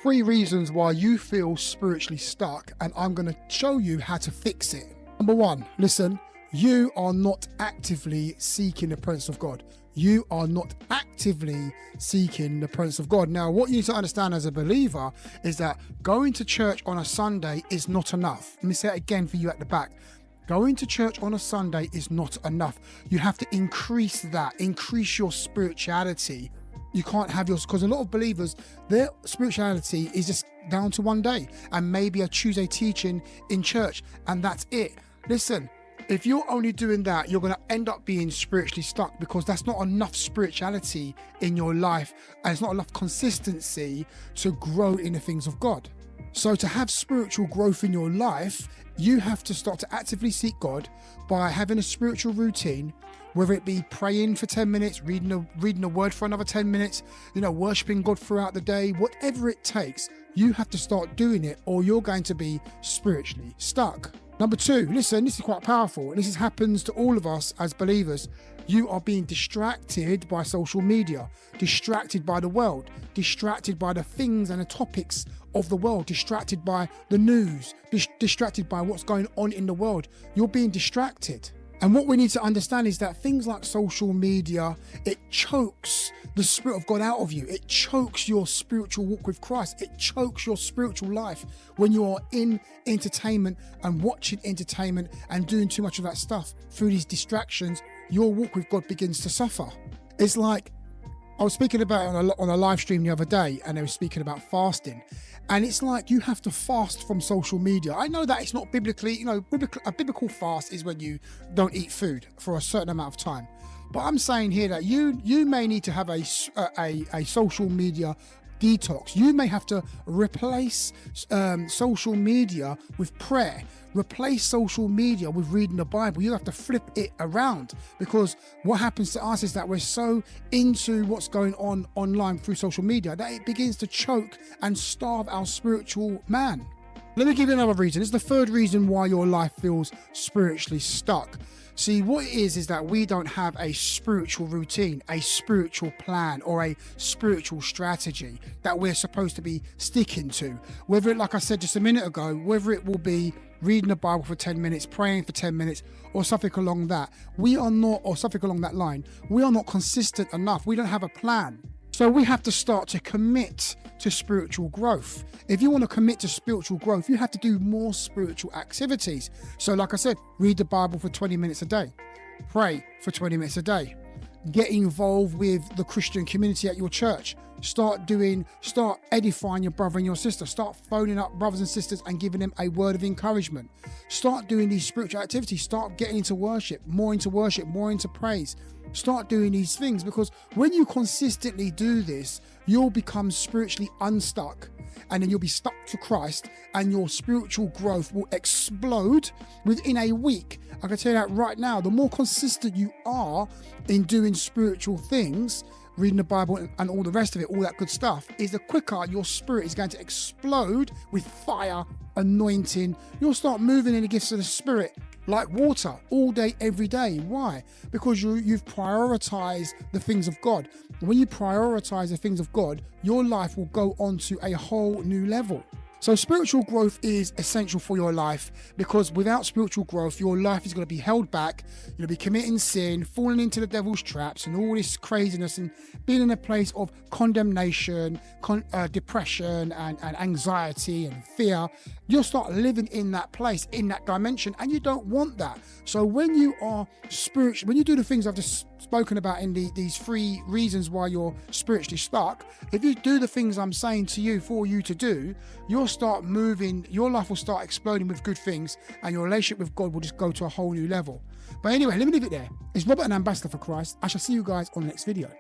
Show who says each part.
Speaker 1: 3 reasons why you feel spiritually stuck, and I'm going to show you how to fix it. Number 1, listen, you are not actively seeking the presence of God. You are not actively seeking the presence of God. Now, what you need to understand as a believer is that going to church on a Sunday is not enough. Let me say it again for you at the back. Going to church on a Sunday is not enough. You have to increase that, increase your spirituality. You can't have yours, because a lot of believers, their spirituality is just down to one day and maybe a Tuesday teaching in church, and that's it. Listen, if you're only doing that, you're going to end up being spiritually stuck, because that's not enough spirituality in your life, and it's not enough consistency to grow in the things of God. So to have spiritual growth in your life, you have to start to actively seek God by having a spiritual routine, whether it be praying for 10 minutes, reading the word for another 10 minutes, worshiping God throughout the day, whatever it takes. You have to start doing it, or you're going to be spiritually stuck. Number 2, listen, this is quite powerful. This happens to all of us as believers. You are being distracted by social media, distracted by the world, distracted by the things and the topics of the world, distracted by the news, distracted by what's going on in the world. You're being distracted. And what we need to understand is that things like social media, it chokes the Spirit of God out of you. It chokes your spiritual walk with Christ. It chokes your spiritual life when you are in entertainment and watching entertainment and doing too much of that stuff. Through these distractions, your walk with God begins to suffer. It's like, I was speaking about it on a live stream the other day, and they were speaking about fasting. And it's like you have to fast from social media. I know that it's not biblically, a biblical fast is when you don't eat food for a certain amount of time. But I'm saying here that you may need to have a social media detox. You may have to replace social media with prayer. Replace social media with reading the Bible. You have to flip it around, because what happens to us is that we're so into what's going on online through social media that it begins to choke and starve our spiritual man. Let me give you another reason. It's the 3rd reason why your life feels spiritually stuck. See, what it is that we don't have a spiritual routine, a spiritual plan, or a spiritual strategy that we're supposed to be sticking to. Whether it, like I said just a minute ago, whether it will be reading the Bible for 10 minutes, praying for 10 minutes, or something along that. Or something along that line. We are not consistent enough. We don't have a plan. So we have to start to commit to spiritual growth. If you want to commit to spiritual growth, you have to do more spiritual activities. So like I said, read the Bible for 20 minutes a day. Pray for 20 minutes a day. Get involved with the Christian community at your church. Start edifying your brother and your sister. Start phoning up brothers and sisters and giving them a word of encouragement. Start doing these spiritual activities. Start getting into worship, more into praise. Start doing these things, because when you consistently do this, you'll become spiritually unstuck, and then you'll be stuck to Christ, and your spiritual growth will explode within a week. I can tell you that right now. The more consistent you are in doing spiritual things, reading the Bible and all the rest of it, all that good stuff, is the quicker your spirit is going to explode with fire, anointing. You'll start moving in the gifts of the Spirit like water all day, every day. Why? Because you've prioritized the things of God. When you prioritize the things of God, your life will go on to a whole new level. So spiritual growth is essential for your life, because without spiritual growth, your life is going to be held back. You're going to be committing sin, falling into the devil's traps and all this craziness, and being in a place of condemnation, depression and anxiety and fear. You'll start living in that place, in that dimension, and you don't want that. So when you are spiritual, when you do the things I've just spoken about in these 3 reasons why you're spiritually stuck, if you do the things I'm saying to you for you to do, you'll start moving, your life will start exploding with good things, and your relationship with God will just go to a whole new level. But anyway, let me leave it there. It's Robert, an ambassador for Christ. I shall see you guys on the next video.